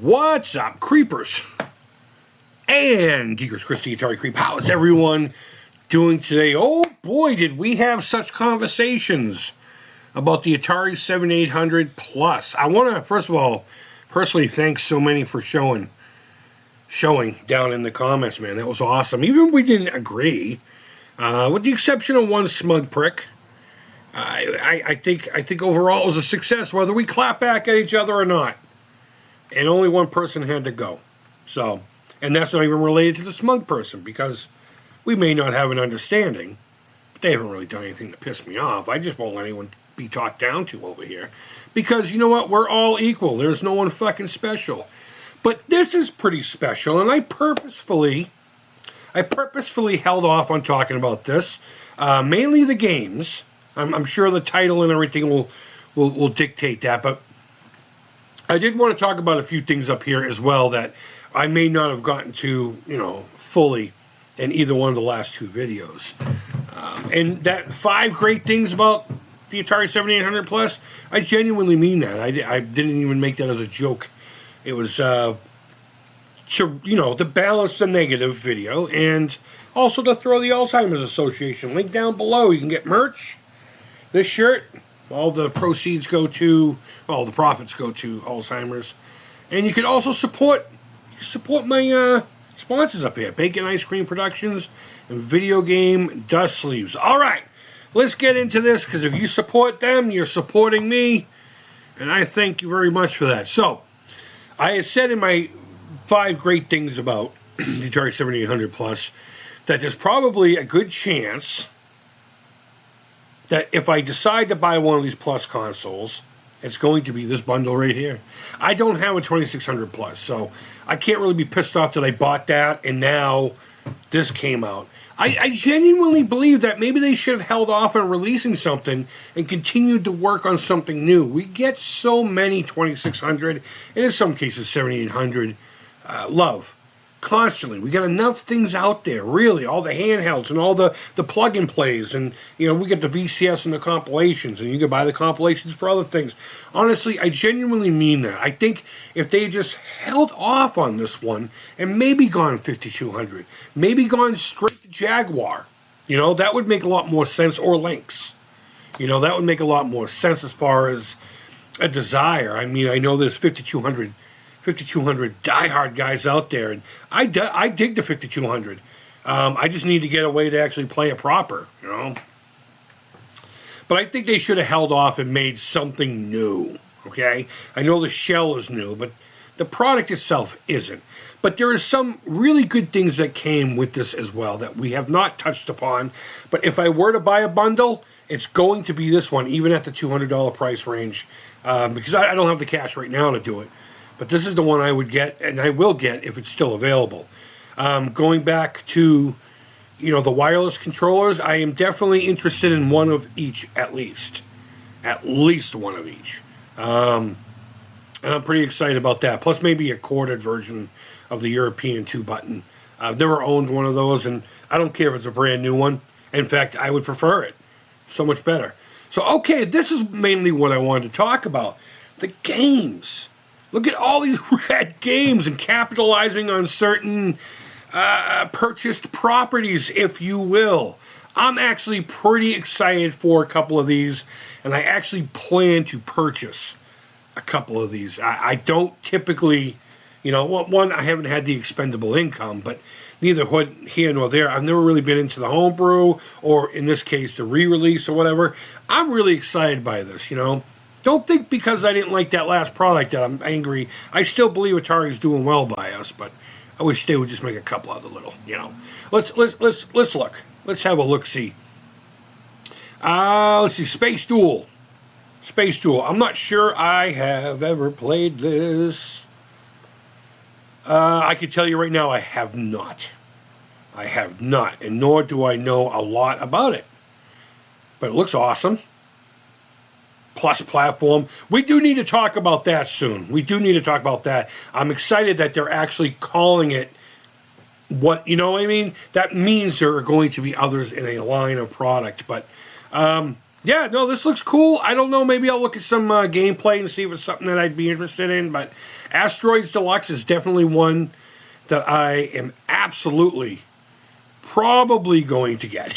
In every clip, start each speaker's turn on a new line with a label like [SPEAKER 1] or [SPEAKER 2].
[SPEAKER 1] What's up, creepers? And Geekers Christie, Atari Creep. How is everyone doing today? Oh boy, did we have such conversations about the Atari 7800 Plus. I want to, first of all, personally thank so many for showing down in the comments, man. That was awesome. Even if we didn't agree, with the exception of one smug prick, I think overall it was a success, whether we clap back at each other or not. And only one person had to go. So, and that's not even related to the smug person, because we may not have an understanding, but they haven't really done anything to piss me off. I just won't let anyone be talked down to over here. Because, you know what? We're all equal. There's no one fucking special. But this is pretty special, and I purposefully held off on talking about this. Mainly the games. I'm sure the title and everything will dictate that, but I did want to talk about a few things up here as well that I may not have gotten to, fully in either one of the last two videos. And that 5 great things about the Atari 7800 Plus, I genuinely mean that. I didn't even make that as a joke. It was, to balance the negative video and also to throw the Alzheimer's Association link down below. You can get merch. This shirt, all the profits go to Alzheimer's. And you can also support my sponsors up here, Bacon Ice Cream Productions and Video Game Dust Sleeves. All right, let's get into this, because if you support them, you're supporting me, and I thank you very much for that. So, I had said in my 5 great things about the Atari 7800 Plus that there's probably a good chance that if I decide to buy one of these Plus consoles, it's going to be this bundle right here. I don't have a 2600 Plus, so I can't really be pissed off that I bought that and now this came out. I genuinely believe that maybe they should have held off on releasing something and continued to work on something new. We get so many 2600, and in some cases 7800, love. Constantly. We got enough things out there, really. All the handhelds and all the plug-and plays. And, we get the VCS and the compilations. And you can buy the compilations for other things. Honestly, I genuinely mean that. I think if they just held off on this one and maybe gone 5200, maybe gone straight to Jaguar, that would make a lot more sense. Or Lynx. That would make a lot more sense as far as a desire. I mean, I know there's 5200 diehard guys out there, and I dig the 5200. I just need to get a way to actually play it proper, But I think they should have held off and made something new, okay? I know the shell is new, but the product itself isn't. But there are some really good things that came with this as well that we have not touched upon. But if I were to buy a bundle, it's going to be this one, even at the $200 price range, because I don't have the cash right now to do it. But this is the one I would get, and I will get if it's still available. Going back to, the wireless controllers, I am definitely interested in one of each, at least. At least one of each. And I'm pretty excited about that. Plus maybe a corded version of the European 2-button. I've never owned one of those, and I don't care if it's a brand new one. In fact, I would prefer it. So much better. So, okay, this is mainly what I wanted to talk about. The games. Look at all these rad games and capitalizing on certain purchased properties, if you will. I'm actually pretty excited for a couple of these, and I actually plan to purchase a couple of these. I don't typically, one, I haven't had the expendable income, but neither here nor there. I've never really been into the homebrew, or in this case, the re-release or whatever. I'm really excited by this, Don't think because I didn't like that last product that I'm angry. I still believe Atari's doing well by us, but I wish they would just make a couple other little, Let's look. Let's have a look-see. Let's see. Space Duel. I'm not sure I have ever played this. I can tell you right now I have not. And nor do I know a lot about it. But it looks awesome. Plus platform. We do need to talk about that soon. I'm excited that they're actually calling it what, That means there are going to be others in a line of product. But Yeah, no, this looks cool. I don't know. Maybe I'll look at some gameplay and see if it's something that I'd be interested in. But Asteroids Deluxe is definitely one that I am absolutely probably going to get.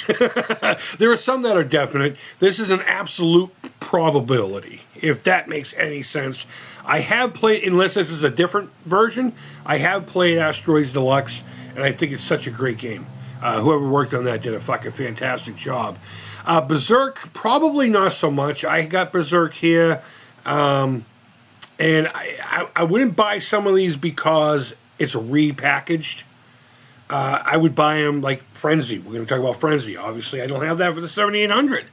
[SPEAKER 1] There are some that are definite. This is an absolute probability, if that makes any sense. I have played, unless this is a different version, I have played Asteroids Deluxe, and I think it's such a great game. Whoever worked on that did a fucking fantastic job. Berserk, probably not so much. I got Berserk here, and I wouldn't buy some of these because it's repackaged. I would buy them like Frenzy. We're going to talk about Frenzy. Obviously, I don't have that for the 7800.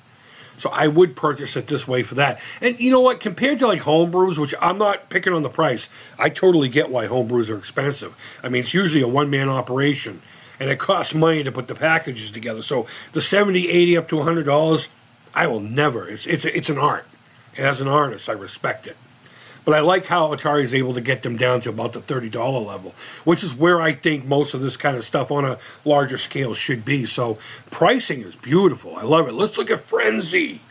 [SPEAKER 1] So I would purchase it this way for that. And you know what? Compared to like homebrews, which I'm not picking on the price, I totally get why homebrews are expensive. I mean, it's usually a one-man operation, and it costs money to put the packages together. So the $70, $80, up to $100, I will never. It's an art. And as an artist, I respect it. But I like how Atari is able to get them down to about the $30 level, which is where I think most of this kind of stuff on a larger scale should be. So pricing is beautiful. I love it. Let's look at Frenzy.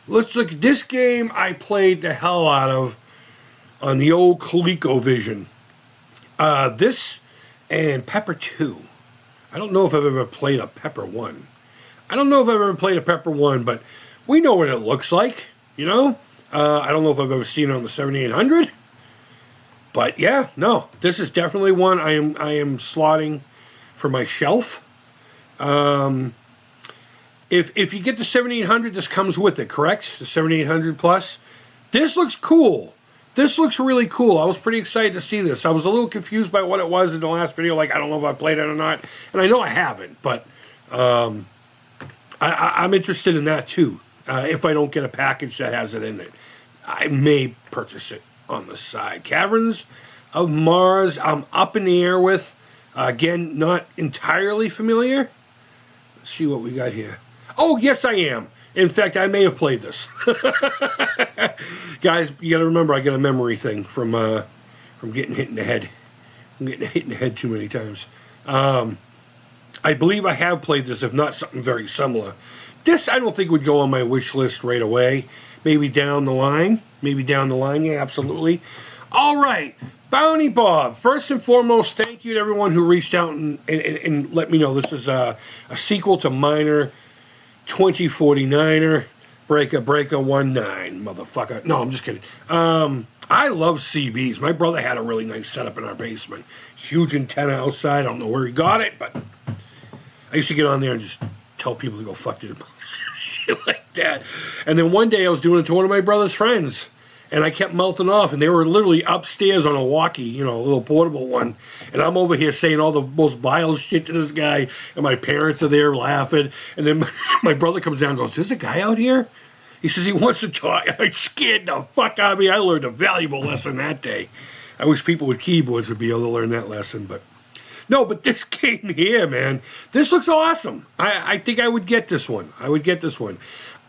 [SPEAKER 1] Let's look at this game I played the hell out of on the old ColecoVision. This and Pepper 2. I don't know if I've ever played a Pepper 1. I don't know if I've ever played a Pepper 1, but we know what it looks like, you know? I don't know if I've ever seen it on the 7800, but yeah, no, this is definitely one I am slotting for my shelf. If you get the 7800, this comes with it, correct? The 7800 Plus. This looks cool. This looks really cool. I was pretty excited to see this. I was a little confused by what it was in the last video. Like, I don't know if I played it or not, and I know I haven't, but I'm interested in that too. If I don't get a package that has it in it, I may purchase it on the side. Caverns of Mars, I'm up in the air with. Again, not entirely familiar. Let's see what we got here. Oh, yes, I am. In fact, I may have played this. Guys, you got to remember, I got a memory thing from getting hit in the head. I'm getting hit in the head too many times. I believe I have played this, if not something very similar. This, I don't think, would go on my wish list right away. Maybe down the line. Yeah, absolutely. All right. Bounty Bob. First and foremost, thank you to everyone who reached out and let me know. This is a sequel to Miner 2049er. Breaker 19, motherfucker. No, I'm just kidding. I love CBs. My brother had a really nice setup in our basement. Huge antenna outside. I don't know where he got it, but I used to get on there and just tell people to go fuck to the shit like that. And then one day I was doing it to one of my brother's friends, and I kept mouthing off, and they were literally upstairs on a walkie, you know, a little portable one, and I'm over here saying all the most vile shit to this guy, and my parents are there laughing, and then my brother comes down and goes, "There's a guy out here?" He says he wants to talk. I scared the fuck out of me. I learned a valuable lesson that day. I wish people with keyboards would be able to learn that lesson, but no, but this game here, man, this looks awesome. I think I would get this one.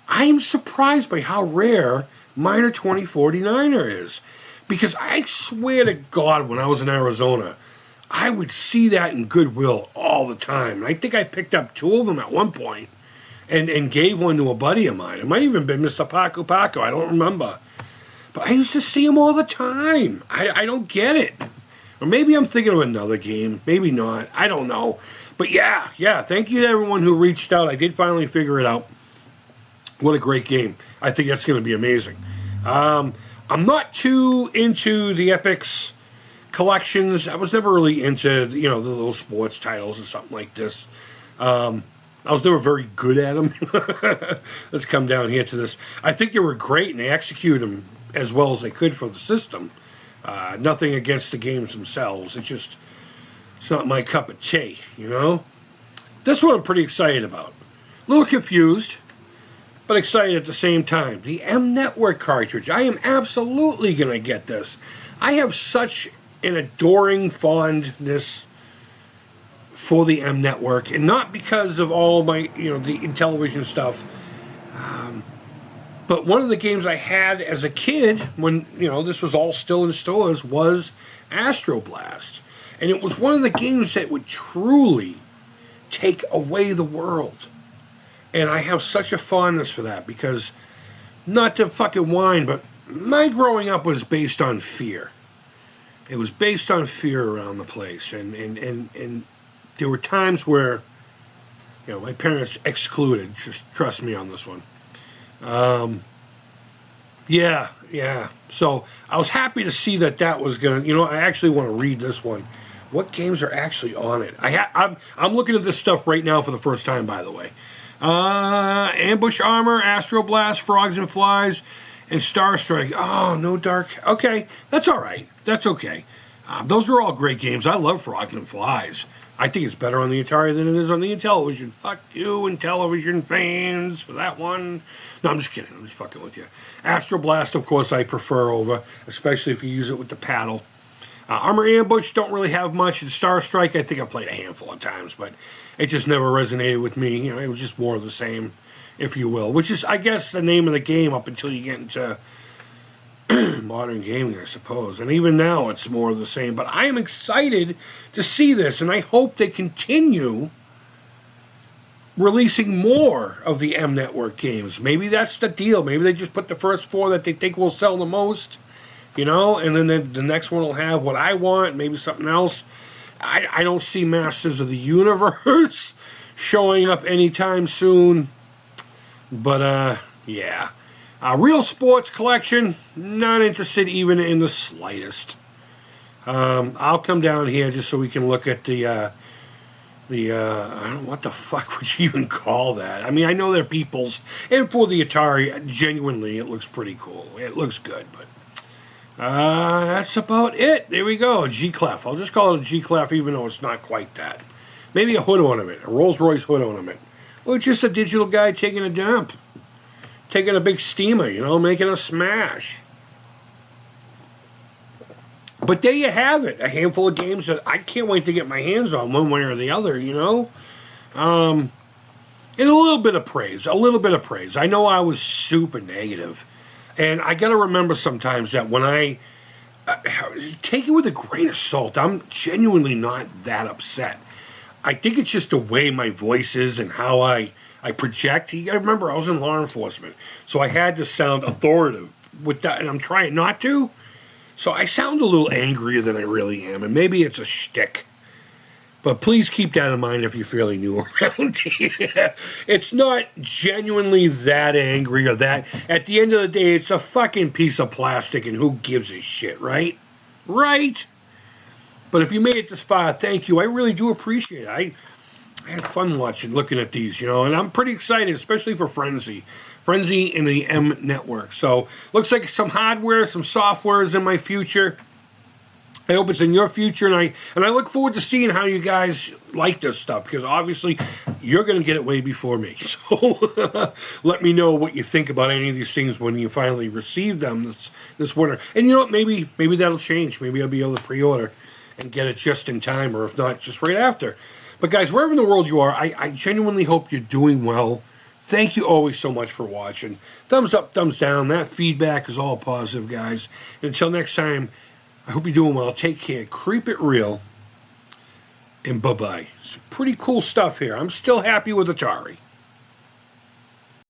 [SPEAKER 1] I'm surprised by how rare Miner 2049er is. Because I swear to God, when I was in Arizona, I would see that in Goodwill all the time. I think I picked up 2 of them at one point and gave one to a buddy of mine. It might even been Mr. Paco Paco. I don't remember. But I used to see them all the time. I don't get it. Or maybe I'm thinking of another game. Maybe not. I don't know. But yeah. Thank you to everyone who reached out. I did finally figure it out. What a great game. I think that's going to be amazing. I'm not too into the Epix collections. I was never really into, the little sports titles or something like this. I was never very good at them. Let's come down here to this. I think they were great, and they executed them as well as they could for the system. Nothing against the games themselves. It's not my cup of tea, This one I'm pretty excited about. A little confused, but excited at the same time. The M Network cartridge. I am absolutely going to get this. I have such an adoring fondness for the M Network, and not because of all my, the television stuff. But one of the games I had as a kid, when, this was all still in stores, was Astro Blast. And it was one of the games that would truly take away the world. And I have such a fondness for that because, not to fucking whine, but my growing up was based on fear. It was based on fear around the place. And there were times where, my parents excluded. Just trust me on this one. Yeah. So I was happy to see that was going to, I actually want to read this one. What games are actually on it? I'm looking at this stuff right now for the first time, by the way. Ambush Armor, Astro Blast, Frogs and Flies, and Star Strike. Oh, no Dark. Okay, that's all right. That's okay. Those are all great games. I love Frogs and Flies. I think it's better on the Atari than it is on the Intellivision. Fuck you, Intellivision fans, for that one. No, I'm just kidding. I'm just fucking with you. Astro Blast, of course, I prefer over, especially if you use it with the paddle. Armor Ambush, don't really have much. And Star Strike, I think I played a handful of times, but it just never resonated with me. It was just more of the same, if you will. Which is, I guess, the name of the game up until you get into modern gaming, I suppose. And even now, it's more of the same. But I am excited to see this, and I hope they continue releasing more of the M Network games. Maybe that's the deal. Maybe they just put the first 4 that they think will sell the most, and then the next one will have what I want, maybe something else. I don't see Masters of the Universe showing up anytime soon. But, yeah. Real Sports Collection, not interested even in the slightest. I'll come down here just so we can look at the I don't know, what the fuck would you even call that? I mean, I know they're People's, and for the Atari, genuinely, it looks pretty cool. It looks good, but that's about it. There we go, G-Clef. I'll just call it a G-Clef, even though it's not quite that. Maybe a hood ornament, a Rolls-Royce hood ornament. Or just a digital guy taking a dump. Taking a big steamer, making a smash. But there you have it. A handful of games that I can't wait to get my hands on one way or the other, And a little bit of praise. I know I was super negative. And I got to remember sometimes that when I take it with a grain of salt, I'm genuinely not that upset. I think it's just the way my voice is and how I project. You got to remember, I was in law enforcement, so I had to sound authoritative with that, and I'm trying not to. So I sound a little angrier than I really am, and maybe it's a shtick. But please keep that in mind if you're fairly new around here. It's not genuinely that angry or that. At the end of the day, it's a fucking piece of plastic, and who gives a shit, right? Right? But if you made it this far, thank you. I really do appreciate it. I had fun looking at these, and I'm pretty excited, especially for Frenzy and the M Network. So, looks like some hardware, some software is in my future. I hope it's in your future, and I look forward to seeing how you guys like this stuff, because obviously you're going to get it way before me. So, let me know what you think about any of these things when you finally receive them this winter. And you know what? Maybe that'll change. Maybe I'll be able to pre-order and get it just in time, or if not, just right after. But guys, wherever in the world you are, I genuinely hope you're doing well. Thank you always so much for watching. Thumbs up, thumbs down. That feedback is all positive, guys. And until next time, I hope you're doing well. Take care. Creep it real. And bye-bye. Some pretty cool stuff here. I'm still happy with Atari.